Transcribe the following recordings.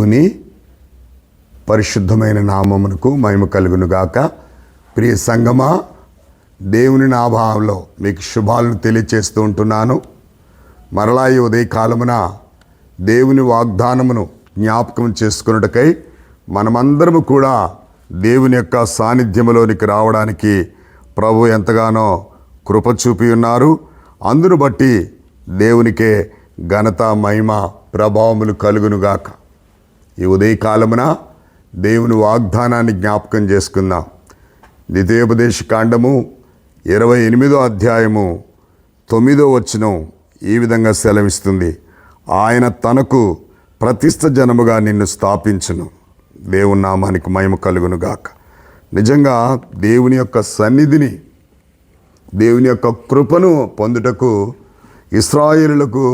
దేవుని పరిశుద్ధమైన నామమునకు మహిమ కలుగునుగాక. ప్రియ సంగమా, దేవుని నాభావంలో మీకు శుభాలను తెలియచేస్తూ ఉంటున్నాను. మరలా ఈ ఉదయకాలమున దేవుని వాగ్దానమును జ్ఞాపకం చేసుకున్నటకై మనమందరము కూడా దేవుని యొక్క సాన్నిధ్యములోనికి రావడానికి ప్రభు ఎంతగానో కృప చూపి ఉన్నారు. అందును బట్టి దేవునికే ఘనత, మహిమ, ప్రభావములు కలుగునుగాక. ఈ ఉదయకాలమున దేవుని వాగ్దానాన్ని జ్ఞాపకం చేసుకుందాం. ద్వితీయోపదేశ కాండము 28వ అధ్యాయము 9వ వచనం ఈ విధంగా సెలవిస్తుంది. ఆయన తనకు ప్రతిష్ఠ జనముగా నిన్ను స్థాపించును. దేవుని నామానికి మహిమ కలుగునుగాక. నిజంగా దేవుని యొక్క సన్నిధిని, దేవుని యొక్క కృపను పొందుటకు ఇశ్రాయేలులకు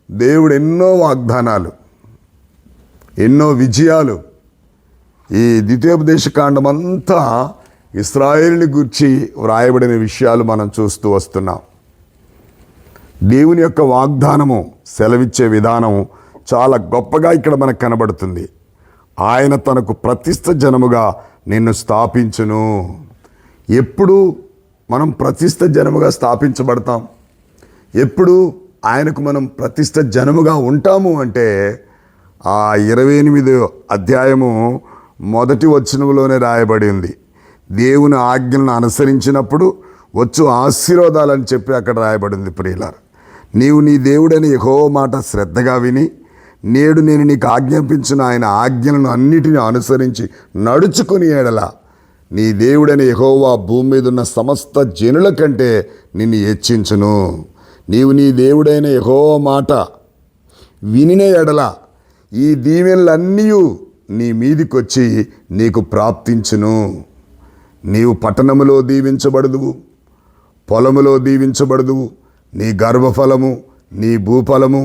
దేవుడు ఎన్నో వాగ్దానాలు, ఎన్నో విజయాలు, ఈ ద్వితీయోపదేశ కాండం అంతా ఇశ్రాయేలుని గురించి వ్రాయబడిన విషయాలు మనం చూస్తూ వస్తున్నాం. దేవుని యొక్క వాగ్దానము సెలవిచ్చే విధానం చాలా గొప్పగా ఇక్కడ మనకు కనబడుతుంది. ఆయన తనకు ప్రతిష్ఠ జనముగా నిన్ను స్థాపించును. ఎప్పుడు మనం ప్రతిష్ఠ జనముగా స్థాపించబడతాం? ఎప్పుడు ఆయనకు మనం ప్రతిష్ఠ జనముగా ఉంటాము అంటే ఆ 28వ అధ్యాయము 1వ వచనంలోనే రాయబడి ఉంది. దేవుని ఆజ్ఞలను అనుసరించినప్పుడు వచ్చు ఆశీర్వాదాలని చెప్పి అక్కడ రాయబడి ఉంది. ప్రియులారా, నీవు నీ దేవుడని యెహోవా మాట శ్రద్ధగా విని నేడు నేను నీకు ఆజ్ఞాపించిన ఆయన ఆజ్ఞలను అన్నిటినీ అనుసరించి నడుచుకుని ఎడల నీ దేవుడని యెహోవా భూమి మీద ఉన్న సమస్త జనుల కంటే నిన్ను హెచ్చించును. నీవు నీ దేవుడైన యెహోవా మాట వినిన ఎడల ఈ దీవెనలన్నీ నీ మీదికొచ్చి నీకు ప్రాప్తించును. నీవు పట్టణములో దీవించబడదువు, పొలములో దీవించబడదువు. నీ గర్భఫలము, నీ భూఫలము,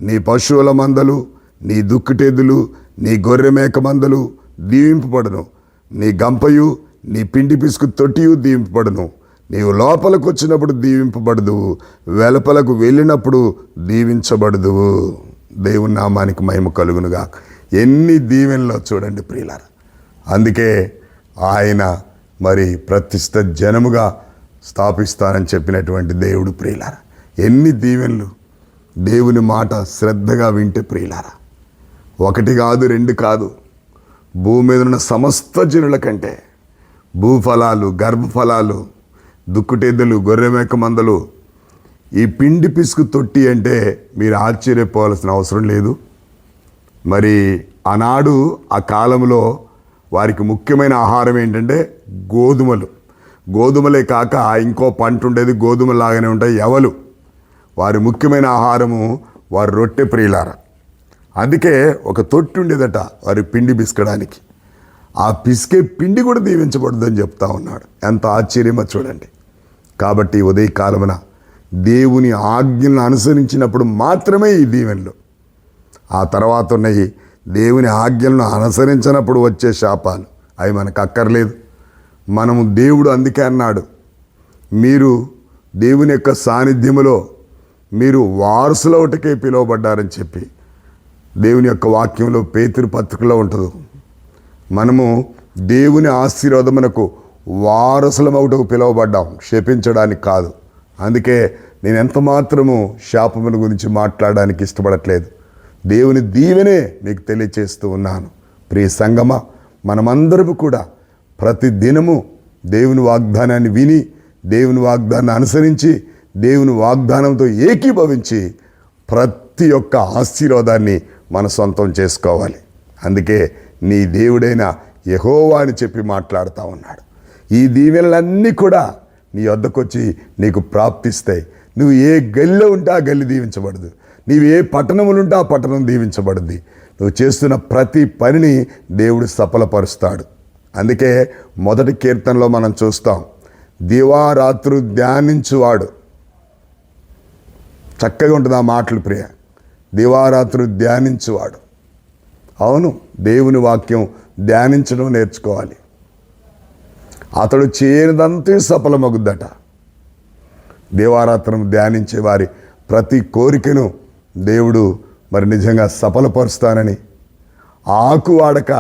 నీ పశువుల మందలు, నీ దుక్కుటెద్దులు, నీ గొర్రె మేక మందలు దీవింపబడును. నీ గంపయు, నీ పిండి పిసుకు తొట్టియు దీవింపబడును. నీవు లోపలకు వచ్చినప్పుడు దీవింపబడదువు, వెలుపలకు వెళ్ళినప్పుడు దీవించబడదువు. దేవుని నామానికి మహిమ కలుగునుగా. ఎన్ని దీవెనలో చూడండి ప్రియులారా. అందుకే ఆయన మరి ప్రతిష్ఠ జనముగా స్థాపిస్తానని చెప్పినటువంటి దేవుడు ప్రియులారా. ఎన్ని దీవెనలు! దేవుని మాట శ్రద్ధగా వింటే ప్రియులారా, 1 కాదు 2 కాదు, భూమి మీద ఉన్న సమస్త జనుల కంటే భూఫలాలు, గర్భఫలాలు, దుక్కుటెద్దులు, గొర్రెమేక మందలు, ఈ పిండి పిసుకు తొట్టి అంటే మీరు ఆశ్చర్యపోవాల్సిన అవసరం లేదు. మరి ఆనాడు ఆ కాలంలో వారికి ముఖ్యమైన ఆహారం ఏంటంటే గోధుమలే కాక ఇంకో పంట ఉండేది, గోధుమలాగానే ఉంటాయి ఎవలు. వారి ముఖ్యమైన ఆహారము వారి రొట్టె ప్రియులారా. అందుకే ఒక తొట్టి ఉండేదట వారి పిండి పిసకడానికి. ఆ పిసికే పిండి కూడా దీవించబడుతుందని చెప్తా ఉన్నాడు. ఎంత ఆశ్చర్యమో చూడండి. కాబట్టి ఉదయకాలమున దేవుని ఆజ్ఞలను అనుసరించినప్పుడు మాత్రమే ఈ దీవెనలు. ఆ తర్వాత ఉన్నాయి దేవుని ఆజ్ఞలను అనుసరించినప్పుడు వచ్చే శాపాలు. అవి మనకు అక్కర్లేదు. మనము దేవుడు అందుకే అన్నాడు, మీరు దేవుని యొక్క సాన్నిధ్యములో మీరు వారసులవటకే పిలువబడ్డారని చెప్పి దేవుని యొక్క వాక్యంలో పేతురు పత్రికలో ఉంటుంది. మనము దేవుని ఆశీర్వాదమునకు వారసులమవుటకు పిలువబడ్డాం, శపించడానికి కాదు. అందుకే నేను ఎంత మాత్రము శాపముల గురించి మాట్లాడడానికి ఇష్టపడట్లేదు. దేవుని దీవెనే మీకు తెలియచేస్తూ ఉన్నాను. ప్రియ సంగమా, మనమందరము కూడా ప్రతి దినము దేవుని వాగ్దానాన్ని విని, దేవుని వాగ్దానాన్ని అనుసరించి, దేవుని వాగ్దానంతో ఏకీభవించి ప్రతి ఒక్క ఆశీర్వాదాన్ని మన సొంతం చేసుకోవాలి. అందుకే నీ దేవుడైన యెహోవా అని చెప్పి మాట్లాడుతూ ఉన్నాడు. ఈ దీవెనలన్నీ కూడా నీ వద్దకు వచ్చి నీకు ప్రాప్తిస్తాయి. నువ్వు ఏ గల్లిలో ఉంటే ఆ గల్లి దీవించబడదు. నీవు ఏ పట్టణములు ఉంటే ఆ పట్టణం దీవించబడుద్ది. నువ్వు చేస్తున్న ప్రతి పనిని దేవుడు సఫలపరుస్తాడు. అందుకే మొదటి కీర్తనలో మనం చూస్తాం, దివారాత్రు ధ్యానించువాడు. చక్కగా ఉంటుంది ఆ మాటలు ప్రియ. దివారాత్రు ధ్యానించువాడు. అవును, దేవుని వాక్యం ధ్యానించడం నేర్చుకోవాలి. అతడు చేయనిదంతా సఫలమగుద్దట. దివారాత్రం ధ్యానించే వారి ప్రతి కోరికను దేవుడు మరి నిజంగా సఫలపరుస్తానని ఆకు వాడక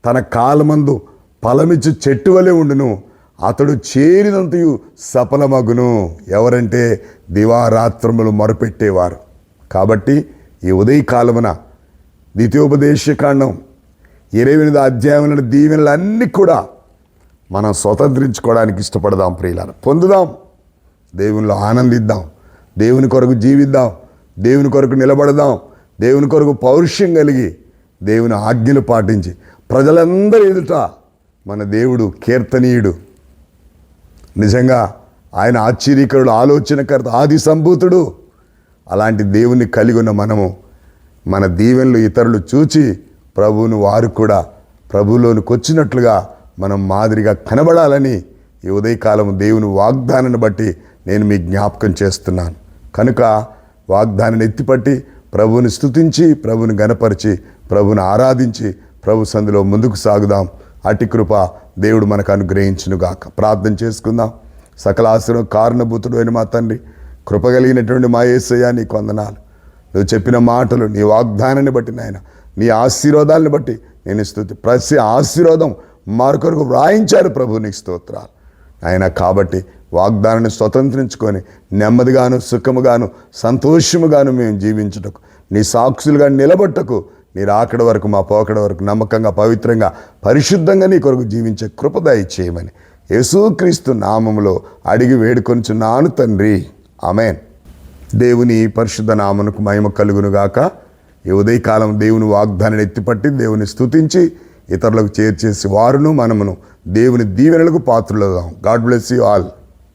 తన కాలమందు ఫలమిచ్చు చెట్టు వలె ఉండును, అతడు చేరినంతయు సఫలమగును. ఎవరంటే దివారాత్రములు మొరపెట్టేవారు. కాబట్టి ఈ ఉదయకాలమున ద్వితీయోపదేశకాండం 28 అధ్యాయముల దీవెనలన్నీ కూడా మనం స్వతంత్రించుకోవడానికి ఇష్టపడదాం ప్రియులారా. పొందుదాం, దేవునిలో ఆనందిద్దాం, దేవుని కొరకు జీవిద్దాం, దేవుని కొరకు నిలబడదాం, దేవుని కొరకు పౌరుషం కలిగి దేవుని ఆజ్ఞలు పాటించి ప్రజలందరి ఎదుట మన దేవుడు కీర్తనీయుడు. నిజంగా ఆయన ఆశ్చర్యకరుడు, ఆలోచనకర్త, ఆది సంభూతుడు. అలాంటి దేవుని కలిగి ఉన్న మనము మన దీవెనలు ఇతరులు చూచి ప్రభువును వారు కూడా ప్రభువులోనికి వచ్చినట్లుగా మనం మాదిరిగా కనబడాలని ఈ ఉదయకాలం దేవుని వాగ్దానాన్ని బట్టి నేను మీ జ్ఞాపకం చేస్తున్నాను. కనుక వాగ్దానాన్ని ఎత్తిపట్టి ప్రభువుని స్తుతించి, ప్రభువుని గణపరిచి, ప్రభువుని ఆరాధించి ప్రభు సంధిలో ముందుకు సాగుదాం. అటి కృప దేవుడు మనకు అనుగ్రహించునుగాక. ప్రార్థన చేసుకుందాం. సకల ఆశీర్వాదం కారణభూతుడు అయిన మా తండ్రి, కృప కలిగినటువంటి మా యేసయ్య నీకు వందనాలు. నువ్వు చెప్పిన మాటలు, నీ వాగ్దానాన్ని బట్టి నాయన, నీ ఆశీర్వాదాలను బట్టి నేను స్తుతి. ప్రతి ఆశీర్వాదం మరొకరికి వ్రాయించారు ప్రభు, నీకు స్తోత్రాలు ఆయన. కాబట్టి వాగ్దానాన్ని స్వతంత్రించుకొని నెమ్మదిగాను, సుఖముగాను, సంతోషముగాను మేము జీవించుటకు, నీ సాక్షులుగా నిలబట్టకు, నీ రాకడ వరకు, మా పోకడ వరకు నమ్మకంగా, పవిత్రంగా, పరిశుద్ధంగా నీ కొరకు జీవించే కృప దయచేయమని యేసుక్రీస్తు నామములో అడిగి వేడుకొనుచున్నాను తండ్రి, ఆమేన్. దేవుని పరిశుద్ధ నామమునకు మహిమ కలుగునుగాక. ఈ ఉదయకాలం దేవుని వాగ్దానాన్ని ఎత్తిపట్టి దేవుని స్తుతించి ఇతరులకు చేర్చేసి వారును మనమును దేవుని దీవెనలకు పాత్రులవుదాం. God bless you all.